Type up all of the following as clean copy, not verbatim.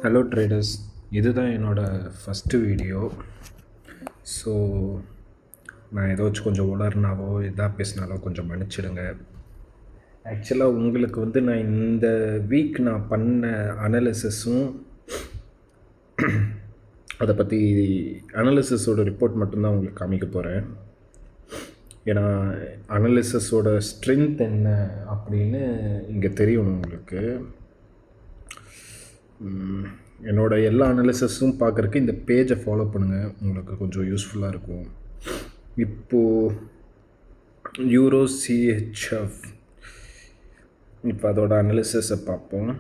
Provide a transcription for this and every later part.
Hello traders, இதுதான் என்னோடய first video. So நான் ஏதாச்சும் கொஞ்சம் உளர்னாவோ எதா பேசினாலோ கொஞ்சம் மன்னிச்சிடுங்க. ஆக்சுவலாக உங்களுக்கு வந்து நான் இந்த வீக் நான் பண்ண அனாலிசிஸும் அதை பற்றி அனாலிசிஸோட ரிப்போர்ட் மட்டும்தான் உங்களுக்கு காமிக்க போகிறேன். ஏன்னா அனாலிசிஸோட ஸ்ட்ரென்த் என்ன அப்படின்னு இங்கே தெரியணும் உங்களுக்கு. என்னோடய எல்லா அனாலிசிஸும் பார்க்குறக்கு இந்த பேஜை ஃபாலோ பண்ணுங்கள், உங்களுக்கு கொஞ்சம் யூஸ்ஃபுல்லாக இருக்கும். இப்போது யூரோ சிஹெச்எஃப், இப்போ அதோட அனாலிசிஸை பார்ப்போம்.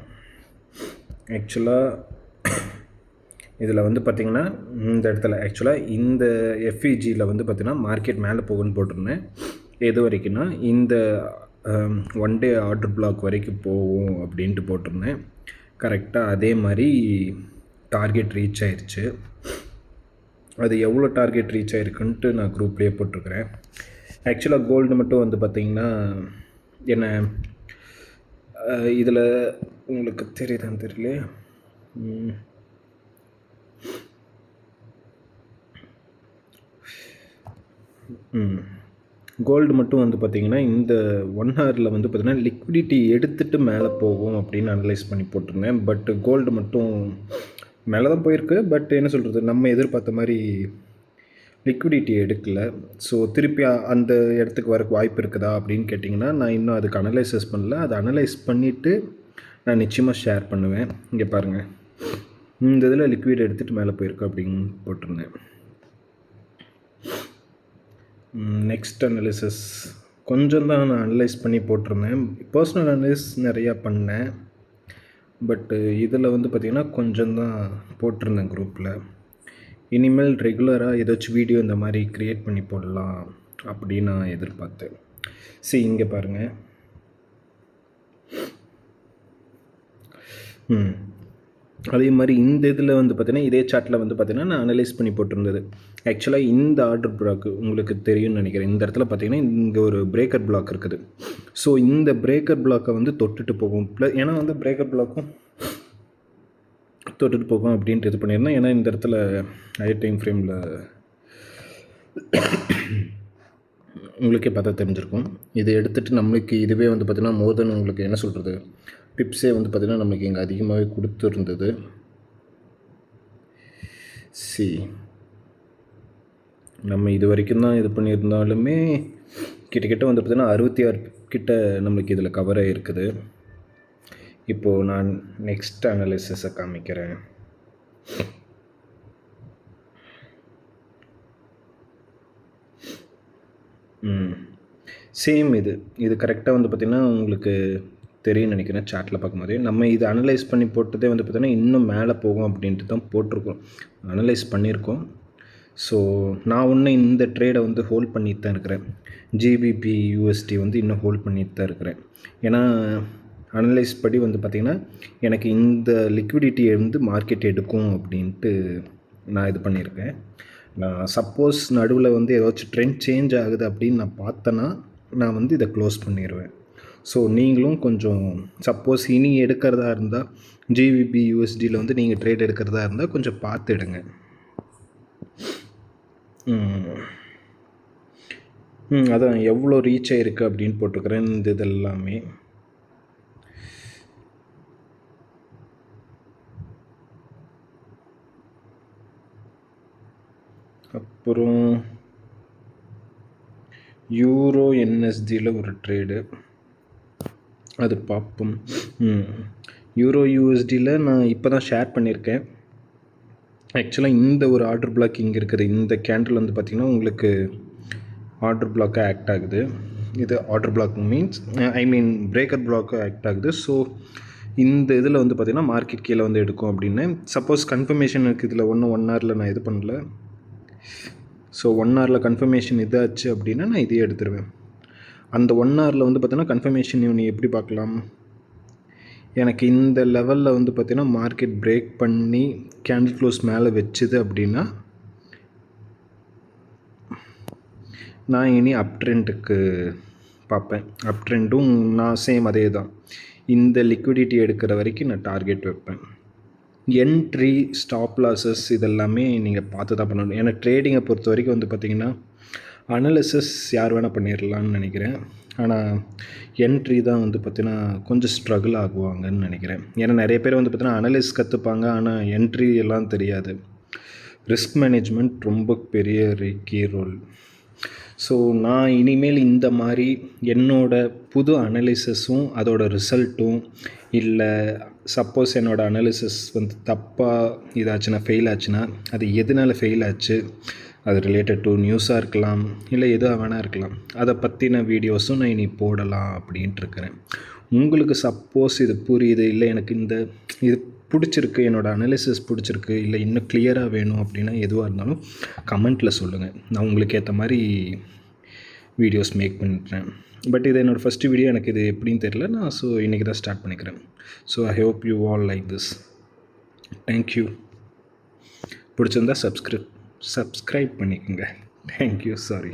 ஆக்சுவலாக இதில் வந்து பார்த்திங்கன்னா இந்த இடத்துல ஆக்சுவலாக இந்த எஃப்இஜியில் வந்து பார்த்திங்கன்னா மார்க்கெட் மேலே போகுன்னு போட்டிருந்தேன். எது வரைக்கும்னா இந்த 1 டே ஆர்டர் பிளாக் வரைக்கும் போகும் அப்படின்ட்டு போட்டிருந்தேன். கரெக்டாக அதே மாதிரி டார்கெட் ரீச் ஆயிடுச்சு. அது எவ்வளோ டார்கெட் ரீச் ஆகிருக்குன்ட்டு நான் குரூப்லேயே போட்டிருக்கிறேன். ஆக்சுவலாக கோல்டு மட்டும் வந்து பார்த்திங்கன்னா என்ன இதில் உங்களுக்கு தெரியுதான்னு தெரியல. கோல்டு மட்டும் வந்து பார்த்திங்கன்னா இந்த 1 ஹவரில் வந்து பார்த்திங்கன்னா லிக்விடிட்டி எடுத்துகிட்டு மேலே போகும் அப்படின்னு அனலைஸ் பண்ணி போட்டிருந்தேன். பட் கோல்டு மட்டும் மேலே தான் போயிருக்கு. பட் என்ன சொல்கிறது, நம்ம எதிர்பார்த்த மாதிரி லிக்விடிட்டி எடுக்கலை. ஸோ திருப்பி அந்த இடத்துக்கு வரக்கு வாய்ப்பு இருக்குதா அப்படின்னு கேட்டிங்கன்னா நான் இன்னும் அதுக்கு அனலைசஸ் பண்ணல. அதை அனலைஸ் பண்ணிவிட்டு நான் நிச்சயமாக ஷேர் பண்ணுவேன். இங்கே பாருங்கள், இந்த இதில் லிக்விட் எடுத்துகிட்டு மேலே போயிருக்கு அப்படின்னு போட்டிருந்தேன். நெக்ஸ்ட் அனாலிசிஸ் கொஞ்சம் தான் நான் அனலைஸ் பண்ணி போட்டிருந்தேன். பர்சனல் அனலைஸ் நிறையா பண்ணேன். பட்டு இதில் வந்து பார்த்திங்கன்னா கொஞ்சம் தான் போட்டிருந்தேன் குரூப்பில். இனிமேல் ரெகுலராக ஏதாச்சும் வீடியோ இந்த மாதிரி க்ரியேட் பண்ணி போடலாம் அப்படின்னு நான் எதிர்பார்த்தேன். இங்கே பாருங்கள். அதே மாதிரி இந்த இதில் வந்து பார்த்திங்கன்னா இதே சார்ட்டில் வந்து பார்த்திங்கன்னா நான் அனலைஸ் பண்ணி போட்டிருந்தது. ஆக்சுவலாக இந்த ஆர்டர் பிளாக் உங்களுக்கு தெரியும்னு நினைக்கிறேன். இந்த இடத்துல பார்த்திங்கன்னா இங்கே ஒரு பிரேக்கர் பிளாக் இருக்குது. ஸோ இந்த பிரேக்கர் பிளாக்கை வந்து தொட்டுட்டு போகும். ஏன்னா வந்து பிரேக்கர் பிளாக்கும் தொட்டுட்டு போகும் அப்படின்ட்டு இது பண்ணியிருந்தேன். ஏன்னா இந்த இடத்துல ஹை டைம் ஃப்ரேமில் உங்களுக்கே பார்த்தா தெரிஞ்சிருக்கும். இது எடுத்துகிட்டு நம்மளுக்கு இதுவே வந்து பார்த்திங்கன்னா மோர் தென் உங்களுக்கு என்ன சொல்கிறது டிப்ஸே வந்து பார்த்திங்கன்னா நம்மளுக்கு இங்கே அதிகமாகவே கொடுத்துருந்தது. நம்ம இது வரைக்கும் தான் இது பண்ணியிருந்தாலுமே கிட்டத்தட்ட வந்து பார்த்திங்கன்னா 66 கிட்ட நம்மளுக்கு இதில் கவர் ஆகிருக்குது. இப்போது நான் நெக்ஸ்ட் அனாலிசிஸை காமிக்கிறேன். சேம் இது கரெக்டாக வந்து பார்த்திங்கன்னா உங்களுக்கு தெரியும் நினைக்கிறேன். சார்ட்டில் பார்க்கும்போதே நம்ம இது அனலைஸ் பண்ணி போட்டதே வந்து பார்த்திங்கன்னா இன்னும் மேலே போகும் அப்படின்ட்டு தான் போட்டிருக்கோம், அனலைஸ் பண்ணியிருக்கோம். ஸோ நான் இன்னும் இந்த ட்ரேடை வந்து ஹோல்ட் பண்ணிட்டு தான் இருக்கிறேன். ஜிபிபி யூஎஸ்டி வந்து இன்னும் ஹோல்ட் பண்ணிட்டு தான் இருக்கிறேன். ஏன்னா அனலைஸ் படி வந்து பார்த்திங்கன்னா எனக்கு இந்த லிக்விடிட்டியை வந்து மார்க்கெட் எடுக்கும் அப்படின்ட்டு நான் இது பண்ணியிருக்கேன். நான் சப்போஸ் நடுவில் வந்து ஏதாச்சும் ட்ரெண்ட் சேஞ்ச் ஆகுது அப்படின்னு நான் பார்த்தேன்னா நான் வந்து இதை க்ளோஸ் பண்ணிடுவேன். ஸோ நீங்களும் கொஞ்சம் சப்போஸ் இனி எடுக்கிறதா இருந்தால் ஜிபிபி யூஎஸ்டியில் வந்து நீங்கள் ட்ரேட் எடுக்கிறதா இருந்தால் கொஞ்சம் பார்த்து எடுங்க. அதான் எவ்வளோ ரீச் ஆகிருக்கு அப்படின்னு போட்டிருக்கிறேன். இந்த இதெல்லாமே அப்புறம் யூரோ என்எஸ்டியில் ஒரு ட்ரேடு அது பார்ப்போம். யூரோ யூஎஸ்டியில் நான் இப்போ தான் ஷேர் பண்ணியிருக்கேன். ஆக்சுவலாக இந்த ஒரு ஆர்டர் பிளாக் இங்கே இருக்குது. இந்த கேண்டில் வந்து பார்த்திங்கன்னா உங்களுக்கு ஆர்டர் பிளாக்காக ஆக்ட் ஆகுது. இது ஆர்டர் பிளாக் மீன்ஸ் பிரேக்கர் பிளாக்காக ஆக்ட் ஆகுது. ஸோ இந்த இதில் வந்து பார்த்திங்கன்னா மார்க்கெட் கீழே வந்து எடுக்கும் அப்படின்னு சப்போஸ் கன்ஃபர்மேஷன் இருக்குது. இதில் 1 ஹவரில் நான் இது பண்ணல. ஸோ 1 ஹவரில் கன்ஃபர்மேஷன் இதாச்சு அப்படின்னா நான் இதையே எடுத்துருவேன். அந்த 1 ஹவரில் வந்து பார்த்திங்கன்னா கன்ஃபர்மேஷன் நீ எப்படி பார்க்கலாம், எனக்கு இந்த லெவலில் வந்து பார்த்திங்கன்னா மார்க்கெட் பிரேக் பண்ணி கேண்டில் க்ளோஸ் மேலே வச்சுது அப்படின்னா நான் இனி அப் ட்ரெண்டுக்கு பார்ப்பேன். அப் ட்ரெண்டும் நான் சேம் அதே தான். இந்த லிக்விடிட்டி எடுக்கிற வரைக்கும் நான் டார்கெட் வைப்பேன். என்ட்ரி, ஸ்டாப் லாஸஸ் இதெல்லாமே நீங்கள் பார்த்து தான் பண்ணணும். ஏன்னா ட்ரேடிங்கை பொறுத்த வரைக்கும் வந்து பார்த்திங்கன்னா அனலிசிஸ் யார் வேணால் பண்ணிடலான்னு நினைக்கிறேன். ஆனால் என்ட்ரி தான் வந்து பார்த்திங்கன்னா கொஞ்சம் ஸ்ட்ரகிள் ஆகுவாங்கன்னு நினைக்கிறேன். ஏன்னா நிறைய பேர் வந்து பார்த்திங்கன்னா அனலிஸ் கற்றுப்பாங்க, ஆனால் என்ட்ரி எல்லாம் தெரியாது. ரிஸ்க் மேனேஜ்மெண்ட் ரொம்ப பெரிய கீ ரோல். ஸோ நான் இனிமேல் இந்த மாதிரி என்னோடய புது அனலிசிஸும் அதோட ரிசல்ட்டும், இல்லை சப்போஸ் என்னோடய அனலிசிஸ் வந்து தப்பாக இதாச்சுன்னா, ஃபெயில் ஆச்சுன்னா அது எதனால் ஃபெயில் ஆச்சு, அது ரிலேட்டட் டு நியூஸாக இருக்கலாம், இல்லை எதுவாக வேணால் இருக்கலாம், அதை பற்றின வீடியோஸும் நான் இனி போடலாம் அப்படின்ட்டு இருக்கிறேன். உங்களுக்கு சப்போஸ் இது புரியுது, இல்லை எனக்கு இது பிடிச்சிருக்கு, என்னோடய அனலிசிஸ் பிடிச்சிருக்கு, இல்லை இன்னும் கிளியராக வேணும் அப்படின்னா எதுவாக இருந்தாலும் கமெண்ட்டில் சொல்லுங்கள். நான் உங்களுக்கு ஏற்ற மாதிரி வீடியோஸ் மேக் பண்ணுறேன். பட் இது என்னோடய ஃபஸ்ட்டு வீடியோ, எனக்கு இது எப்படின்னு தெரியல. நான் இன்றைக்கி தான் ஸ்டார்ட் பண்ணிக்கிறேன். So I hope you all like this. Thank you. பிடிச்சிருந்தா சப்ஸ்கிரைப் பண்ணிக்கோங்க. தேங்க்யூ. சாரி.